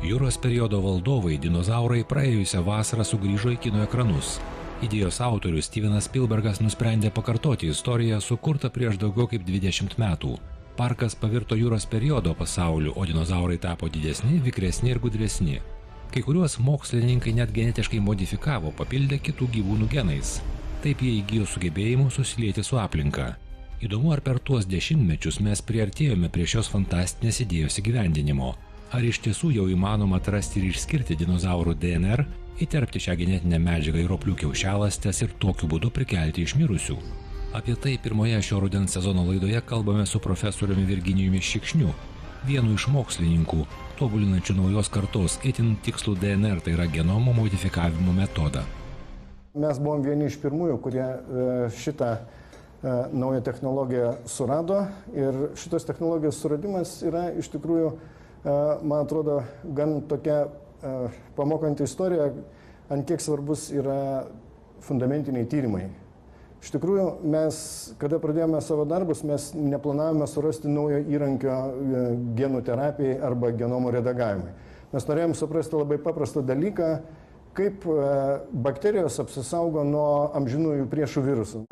Jūros periodo valdovai dinozaurai praėjusią vasarą sugrįžo į kino ekranus. Idėjos autorius Stevenas Spielbergas nusprendė pakartoti istoriją sukurtą prieš daugiau kaip 20 metų. Parkas pavirto jūros periodo pasauliu, o dinozaurai tapo didesni, vikresni ir gudresni. Kai kuriuos mokslininkai net genetiškai modifikavo, papildė kitų gyvūnų genais. Taip jie įgijo sugebėjimų susilieti su aplinka. Įdomu, ar per tuos dešimtmečius mes priartėjome prie šios fantastinės idėjos įgyvendinimo. Ar iš tiesų jau įmanoma atrasti ir išskirti dinozaurų DNR, įterpti šią genetinę medžiagą į roplių kiaušialąstes ir tokiu būdu prikelti iš mirusių? Apie tai pirmoje šio rudens sezono laidoje kalbame su profesoriumi Virginijumi Šikšniu, vienu iš mokslininkų, tobulinančių naujos kartos itin tikslų DNR, tai yra genomo modifikavimo metodą. Mes buvom vieni iš pirmųjų, kurie šitą naują technologiją surado, ir šitos technologijos suradimas yra iš tikrųjų, man atrodo, gan tokia pamokanti istorija, ant kiek svarbus yra fundamentiniai tyrimai. Iš tikrųjų, mes, kada pradėjome savo darbus, mes neplanavome surasti naujo įrankio genų terapijai arba genomo redagavimui. Mes norėjom suprasti labai paprastą dalyką, kaip bakterijos apsisaugo nuo amžinųjų priešų virusų.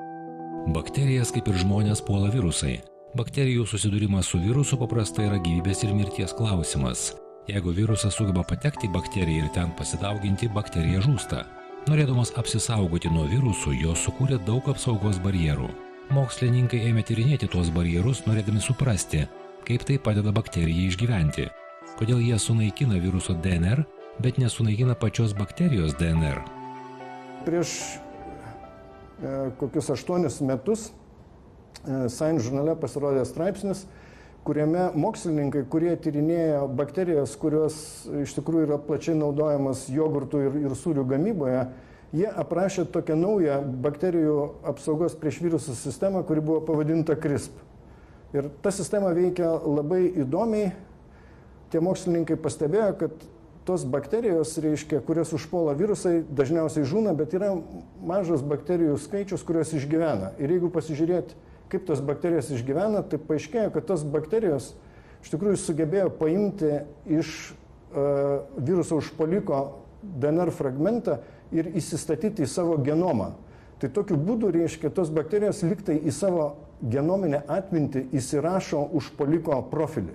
Bakterijas kaip ir žmonės puola virusai. Bakterijų susidūrimas su virusu paprastai yra gyvybės ir mirties klausimas. Jeigu virusas sugeba patekti į bakteriją ir ten pasidauginti, bakterija žūsta. Norėdamas apsisaugoti nuo virusų, jos sukūrė daug apsaugos barjerų. Mokslininkai ėmė tyrinėti tuos barjerus, norėdami suprasti, kaip tai padeda bakterijai išgyventi. Kodėl jie sunaikina viruso DNR, bet nesunaikina pačios bakterijos DNR. Prieš kokius 8 metus Science žurnale pasirodė straipsnis, kuriame mokslininkai, kurie tyrinėjo bakterijas, kurios iš tikrųjų yra plačiai naudojamas jogurtų ir sūrių gamyboje, jie aprašė tokią naują bakterijų apsaugos prieš virusus sistemą, kuri buvo pavadinta CRISP. Ir ta sistema veikia labai įdomiai. Tie mokslininkai pastebėjo, kad tos bakterijos, kurios užpuola virusai, dažniausiai žūna, bet yra mažas bakterijų skaičius, kurios išgyvena. Ir jeigu pasižiūrėti, kaip tos bakterijos išgyvena, tai paaiškėjo, kad tos bakterijos iš tikrųjų sugebėjo paimti iš viruso užpuoliko DNR fragmentą ir įsistatyti į savo genomą. Tai tokiu būdu, tos bakterijos liktai į savo genominę atmintį įsirašo užpuoliko profilį.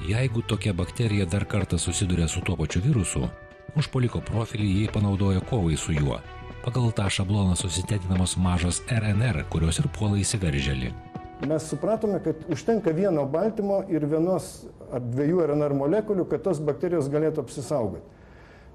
Jeigu tokia bakterija dar kartą susiduria su tuo pačiu virusu, užpuoliko profilį jie panaudoja kovai su juo. Pagal tą šabloną susitetinamos mažos RNR, kurios ir puola įsiveržėlį. Mes supratome, kad užtenka vieno baltymo ir vienos ar 2 RNR molekulių, kad tos bakterijos galėtų apsisaugoti.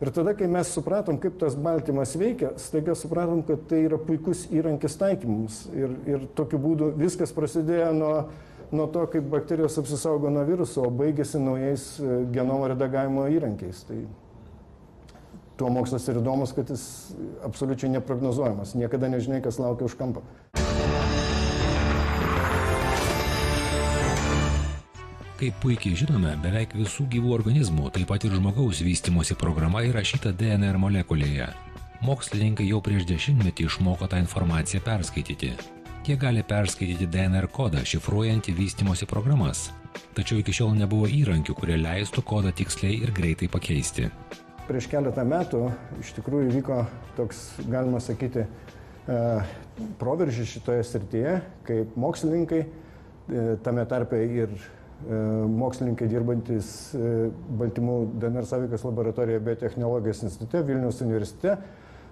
Ir tada, kai mes supratom, kaip tas baltymas veikia, staiga supratom, kad tai yra puikus įrankis taikymams. Ir tokiu būdu viskas prasidėjo nuo to, kaip bakterijos apsisaugo nuo viruso, o baigėsi naujais genomo redagavimo įrankiais. Tai tuo mokslas ir įdomus, kad jis absoliučiai neprognozuojamas. Niekada nežinai, kas laukia už kampo. Kaip puikiai žinome, beveik visų gyvų organizmų, taip pat ir žmogaus vystymosi programa įrašyta DNR molekulėje. Mokslininkai jau prieš 10-metį išmoko tą informaciją perskaityti. Jie gali perskaityti DNR kodą, šifruojantį vystymosi programas. Tačiau iki šiol nebuvo įrankių, kurie leistų kodą tiksliai ir greitai pakeisti. Prieš keletą metų iš tikrųjų vyko toks, galima sakyti, proveržis šitoje srityje, kaip mokslininkai, tame tarpe ir mokslininkai dirbantis baltymų DNR sąveikos laboratorijoje Biotechnologijos institute Vilniaus universitete,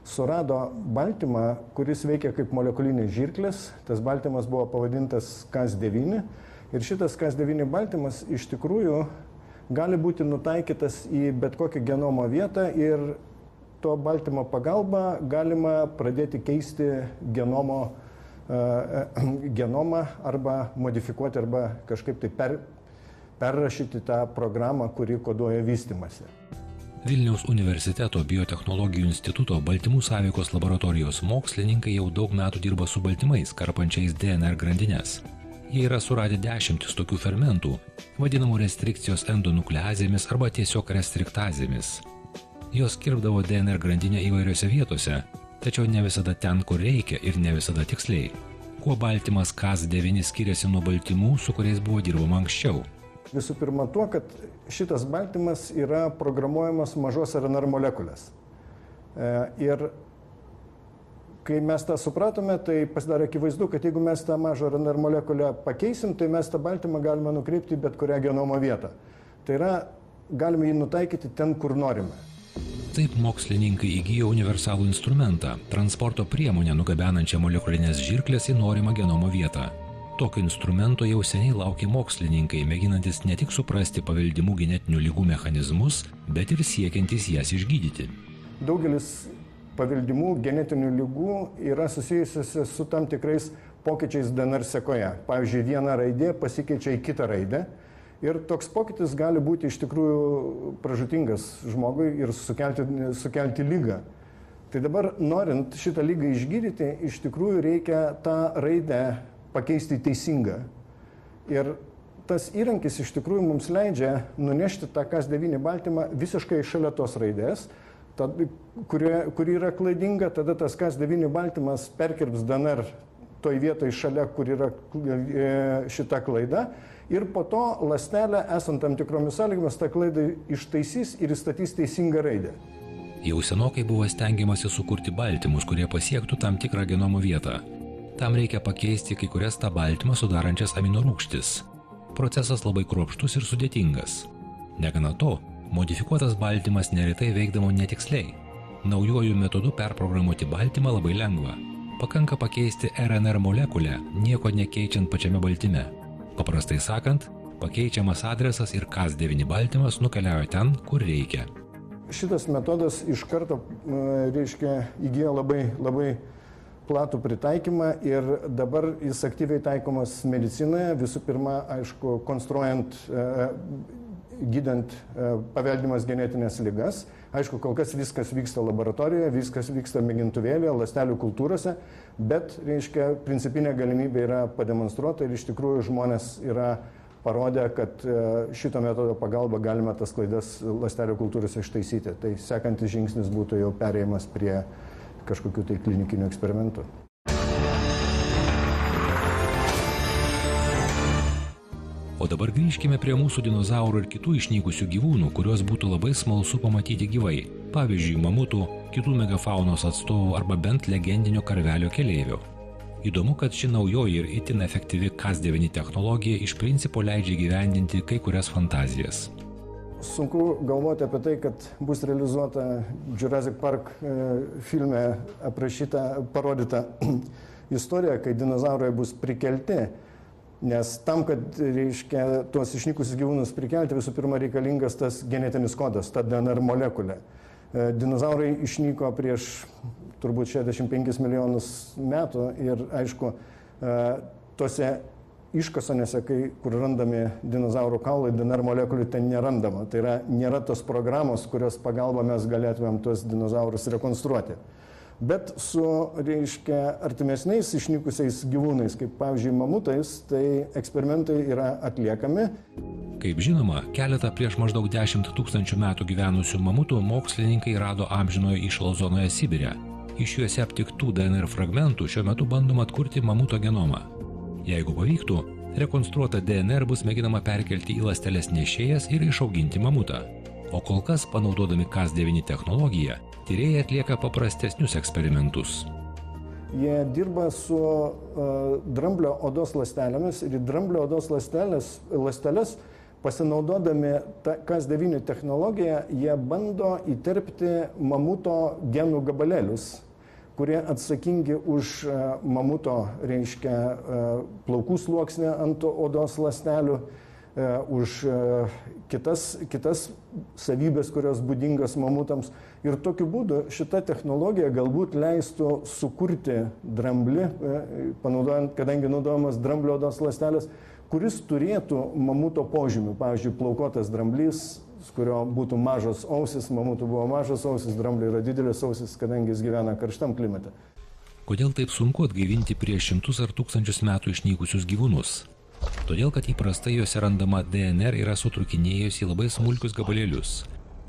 surado baltymą, kuris veikia kaip molekulinis žirklis. Tas baltymas buvo pavadintas Cas9 ir šitas Cas9 baltymas iš tikrųjų gali būti nutaikytas į bet kokią genomo vietą ir to baltymo pagalba galima pradėti keisti genomą arba modifikuoti arba kažkaip tai perrašyti tą programą, kuri koduoja vystymąsi. Vilniaus universiteto biotechnologijų instituto baltymų sąveikos laboratorijos mokslininkai jau daug metų dirba su baltymais, karpančiais DNR grandines. Jie yra suradę 10 tokių fermentų, vadinamų restrikcijos endonukleazėmis arba tiesiog restriktazėmis. Jos kirpdavo DNR grandinę įvairiose vietose, tačiau ne visada ten, kur reikia ir ne visada tiksliai. Kuo baltymas Cas9 skiriasi nuo baltymų, su kuriais buvo dirbama anksčiau? Visų pirma tuo, kad šitas baltymas yra programuojamas mažos RNR molekulės. Ir kai mes tą supratome, tai pasidarė akivaizdu, kad jeigu mes tą mažą RNR molekulę pakeisim, tai mes tą baltymą galime nukreipti bet kurią genomo vietą. Tai yra, galime jį nutaikyti ten, kur norime. Taip mokslininkai įgijo universalų instrumentą – transporto priemonę nugabenančią molekulinės žirklės į norimą genomo vietą. Tokio instrumento jau seniai laukia mokslininkai, mėginantis ne tik suprasti paveldimų genetinių ligų mechanizmus, bet ir siekiantis jas išgydyti. Daugelis paveldimų genetinių ligų yra susijusios su tam tikrais pokyčiais DNR sekoje. Pavyzdžiui, viena raidė pasikeičia į kitą raidę. Ir toks pokytis gali būti iš tikrųjų pražūtingas žmogui ir sukelti ligą. Tai dabar, norint šitą ligą išgydyti, iš tikrųjų reikia tą raidę pakeisti teisingą. Ir tas įrankis iš tikrųjų mums leidžia nunešti tą Cas9 baltymą visiškai šalia tos raidės, kuri yra klaidinga, tada tas Cas9 baltymas perkirps DNR toj vietoj šalia, kur yra šita klaida. Ir po to ląstelė, esant tam tikromis sąlygomis, tą klaidą ištaisys ir įstatys teisingą raidę. Jau senokai buvo stengiamasi sukurti baltymus, kurie pasiektų tam tikrą genomo vietą. Tam reikia pakeisti kai kurias tą baltymą sudarančias aminorūgštis. Procesas labai kruopštus ir sudėtingas. Negana to, modifikuotas baltymas neretai veikdavo netiksliai. Naujuoju metodu perprogramuoti baltymą labai lengva. Pakanka pakeisti RNR molekulę, nieko nekeičiant pačiame baltyme. Paprastai sakant, pakeičiamas adresas ir Cas9 baltymas nukeliauja ten, kur reikia. Šitas metodas iš karto, įgyja labai platų pritaikymą ir dabar jis aktyviai taikomas medicinoje, visų pirma, aišku, konstruojant, gydant paveldimas genetinės ligas. Aišku, kol kas viskas vyksta laboratorijoje, viskas vyksta mėgintuvėlėje, ląstelių kultūrose, bet, principinė galimybė yra pademonstruota ir iš tikrųjų žmonės yra parodę, kad šito metodo pagalba galime tas klaidas ląstelių kultūrose ištaisyti. Tai sekantis žingsnis būtų jau perėjimas prie kažkokių tai klinikinių eksperimentų. O dabar grįžkime prie mūsų dinozaurų ir kitų išnykusių gyvūnų, kuriuos būtų labai smalsu pamatyti gyvai. Pavyzdžiui, mamutų, kitų megafaunos atstovų arba bent legendinio karvelio keleivio. Įdomu, kad ši naujoji ir itin efektyvi Cas9 technologija iš principo leidžia įgyvendinti kai kurias fantazijas. Sunku galvoti apie tai, kad bus realizuota Jurassic Park filme parodyta istorija, kai dinozaurai bus prikelti. Nes tam, kad tuos išnykusius gyvūnus prikelti, visų pirma reikalingas tas genetinis kodas, ta DNR molekulė. Dinozaurai išnyko prieš turbūt 65 milijonus metų ir, aišku, tose iškasenėse, kur randami dinozaurų kaulai, DNR molekulių ten nerandama. Tai yra, nėra tos programos, kurios pagalba mes galėtumėm tuos dinozaurus rekonstruoti. Bet su, artimesniais išnykusiais gyvūnais, kaip pavyzdžiui mamutais, tai eksperimentai yra atliekami. Kaip žinoma, keletą prieš maždaug 10 000 metų gyvenusių mamutų mokslininkai rado amžinojo įšalo zonoje Sibire. Iš juose aptiktų DNR fragmentų šiuo metu bandoma atkurti mamuto genomą. Jeigu pavyktų, rekonstruota DNR bus mėginama perkelti į ląsteles nešėjas ir išauginti mamutą. O kol kas, panaudodami Cas9 technologiją, tyrėjai atlieka paprastesnius eksperimentus. Jie dirba su dramblio odos ląstelėmis ir į dramblio odos ląsteles pasinaudodami Cas9 technologiją, jie bando įterpti mamuto genų gabalėlius, kurie atsakingi už mamuto, plaukų sluoksnį ant odos ląstelių, už kitas savybės, kurios būdingas mamutams. Ir tokiu būdu šita technologija galbūt leistų sukurti dramblį, kadangi naudojamas dramblio odos ląstelės, kuris turėtų mamuto požymių. Pavyzdžiui, plaukotas dramblys, kurio būtų mažos ausis, mamutų buvo mažos ausis, dramblio yra didelės ausis, kadangi jis gyvena karštam klimate. Kodėl taip sunku atgaivinti prieš šimtus ar tūkstančius metų išnykusius gyvūnus? Todėl, kad įprastai juose randama DNR yra sutrukinėjusi į labai smulkius gabalėlius.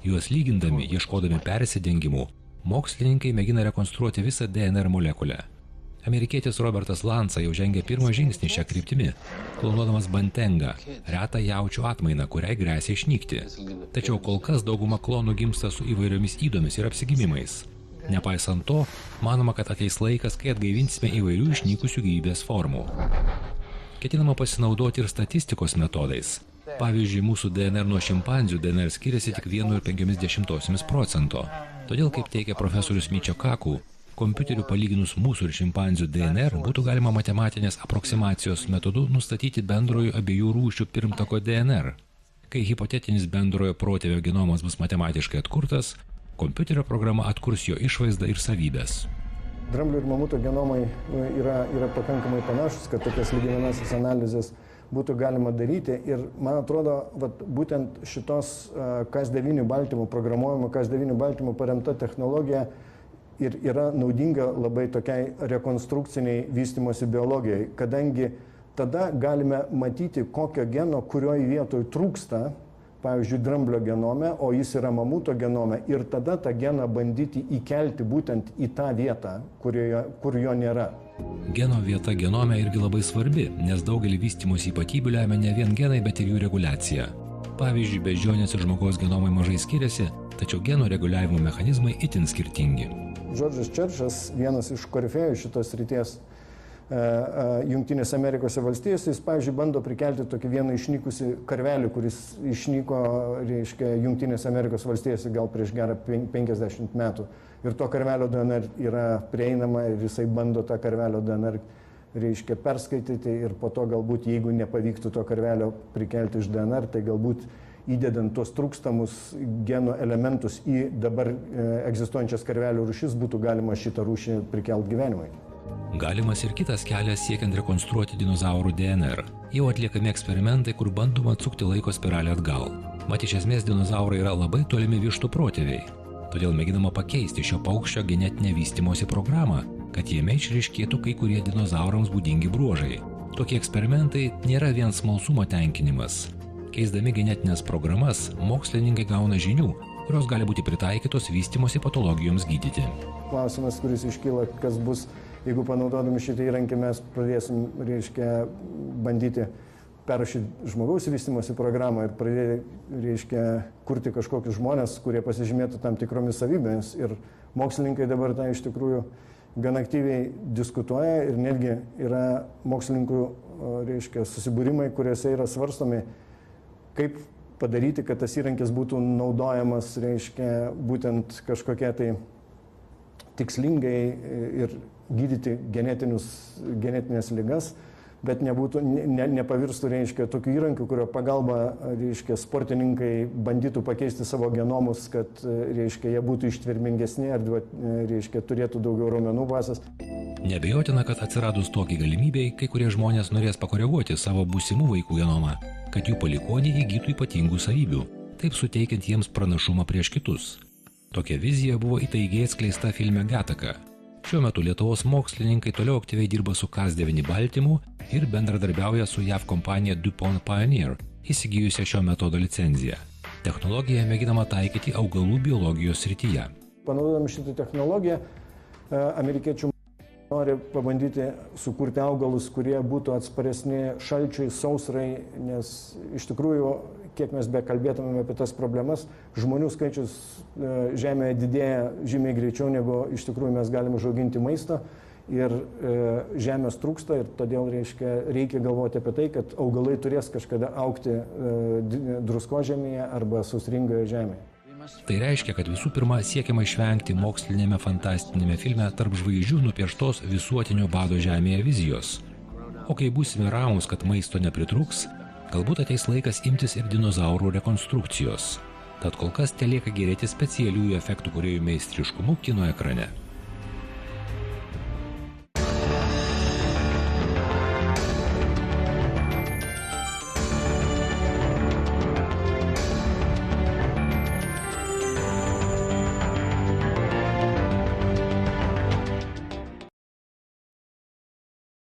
Juos lygindami, ieškodami persidengimų, mokslininkai mėgina rekonstruoti visą DNR molekulę. Amerikietis Robertas Lanza jau žengė pirmą žingsnį šią kryptimį, klonuodamas bantengą, retą jaučių atmainą, kuriai gresia išnykti. Tačiau kol kas dauguma klonų gimsta su įvairiomis ydomis ir apsigimimais. Nepaisant to, manoma, kad ateis laikas, kai atgaivinsime įvairių išnykusių gyvybės formų. Ketinama pasinaudoti ir statistikos metodais. Pavyzdžiui, mūsų DNR nuo šimpanzių DNR skiriasi tik 1,5%. Todėl, kaip teigia profesorius Michio Kaku, kompiuteriu palyginus mūsų ir šimpanzių DNR būtų galima matematinės aproksimacijos metodu nustatyti bendrojo abiejų rūšių pirmtako DNR. Kai hipotetinis bendrojo protėvio genomas bus matematiškai atkurtas, kompiuterio programa atkurs jo išvaizdą ir savybės. Dramblio ir mamuto genomai yra pakankamai panašus, kad tokias lyginamąsias analizės būtų galima daryti. Ir man atrodo, būtent šitos Cas9 baltymų programuojama, Cas9 baltymų paremta technologija ir yra naudinga labai tokiai rekonstrukciniai vystymosi biologijai, kadangi tada galime matyti, kokio geno, kurioje vietoje trūksta, pavyzdžiui, dramblio genome, o jis yra mamuto genome, ir tada tą geną bandyti įkelti būtent į tą vietą, kur jo nėra. Geno vieta genome irgi labai svarbi, nes daugelį vystymosi ypatybių lemia ne vien genai, bet ir jų reguliacija. Pavyzdžiui, beždžionės ir žmogaus genomai mažai skiriasi, tačiau genų reguliavimo mechanizmai itin skirtingi. Džordžas Čerčas, vienas iš korifėjų šitos srities Jungtinėse Amerikos valstijose, jis, pavyzdžiui, bando prikelti tokį vieną išnykusį karvelį, kuris išnyko, reiškia, Jungtinėse Amerikos valstijose gal prieš gerą 50 metų. Ir to karvelio DNR yra prieinama ir jisai bando tą karvelio DNR, reiškia, perskaityti ir po to galbūt, jeigu nepavyktų to karvelio prikelti iš DNR, tai galbūt įdedant tuos trūkstamus genų elementus į dabar egzistuojančias karvelių rūšis būtų galima šitą rūšį prikelti gyvenimui. Galimas ir kitas kelias siekiant rekonstruoti dinozaurų DNR. Jau atliekami eksperimentai, kur bandoma atsukti laiko spiralę atgal. Mat, iš esmės dinozaurai yra labai tolimi vištų protėviai. Todėl mėginama pakeisti šio paukščio genetinę vystymosi programą, kad jame išryškėtų kai kurie dinozaurams būdingi bruožai. Tokie eksperimentai nėra vien smalsumo tenkinimas. Keisdami genetinės programas, mokslininkai gauna žinių, kurios gali būti pritaikytos vystymosi patologijoms gydyti. Klausimas, kuris iškyla, kas bus, jeigu panaudodami šitą įrankį mes pradėsim, reiškia, bandyti perrašyti žmogaus vystymosi programą ir pradėti, reiškia, kurti kažkokius žmonės, kurie pasižymėtų tam tikromis savybėmis. Ir mokslininkai dabar tą iš tikrųjų gan aktyviai diskutuoja ir netgi yra mokslininkų, reiškia, susibūrimai, kuriuose yra svarstomi, kaip padaryti, kad tas įrankis būtų naudojamas, reiškia, būtent kažkokie tai tikslingai ir gydyti genetinės ligas, bet nepavirstų, reiškia, tokių įrankių, kurio pagalba, reiškia, sportininkai bandytų pakeisti savo genomus, kad, reiškia, jie būtų ištvermingesni ar, reiškia, turėtų daugiau raumenų bazės. Neabejotina, kad atsiradus tokiai galimybei, kai kurie žmonės norės pakoreguoti savo būsimų vaikų genomą, kad jų palikuoniai įgytų ypatingų savybių, taip suteikiant jiems pranašumą prieš kitus. Tokia vizija buvo įtaigiai atskleista filme Gattaca. Šiuo metu Lietuvos mokslininkai toliau aktyviai dirba su Cas9 baltymu ir bendradarbiauja su JAV kompanija DuPont Pioneer, įsigijusia šio metodo licenciją. Technologiją mėginama taikyti augalų biologijos srityje. Panaudodami šitą technologiją, amerikiečių nori pabandyti sukurti augalus, kurie būtų atsparesni šalčiui, sausrai, nes iš tikrųjų, kiek mes bekalbėtumėme apie tas problemas, žmonių skaičius Žemėje didėja žymiai greičiau, negu iš tikrųjų mes galime užauginti maisto ir žemės trūksta ir todėl, reikia galvoti apie tai, kad augalai turės kažkada augti druskožemėje arba sausringoje žemėje. Tai reiškia, kad visų pirma siekiama išvengti mokslinėme fantastinėme filme tarp žvaigždžių nupieštos visuotinio bado žemėje vizijos. O kai būsime ramūs, kad maisto nepritrūks, galbūt ateis laikas imtis ir dinozaurų rekonstrukcijos. Tad kol kas telieka gerėti specialiųjų efektų kūrėjų meistriškumu kino ekrane.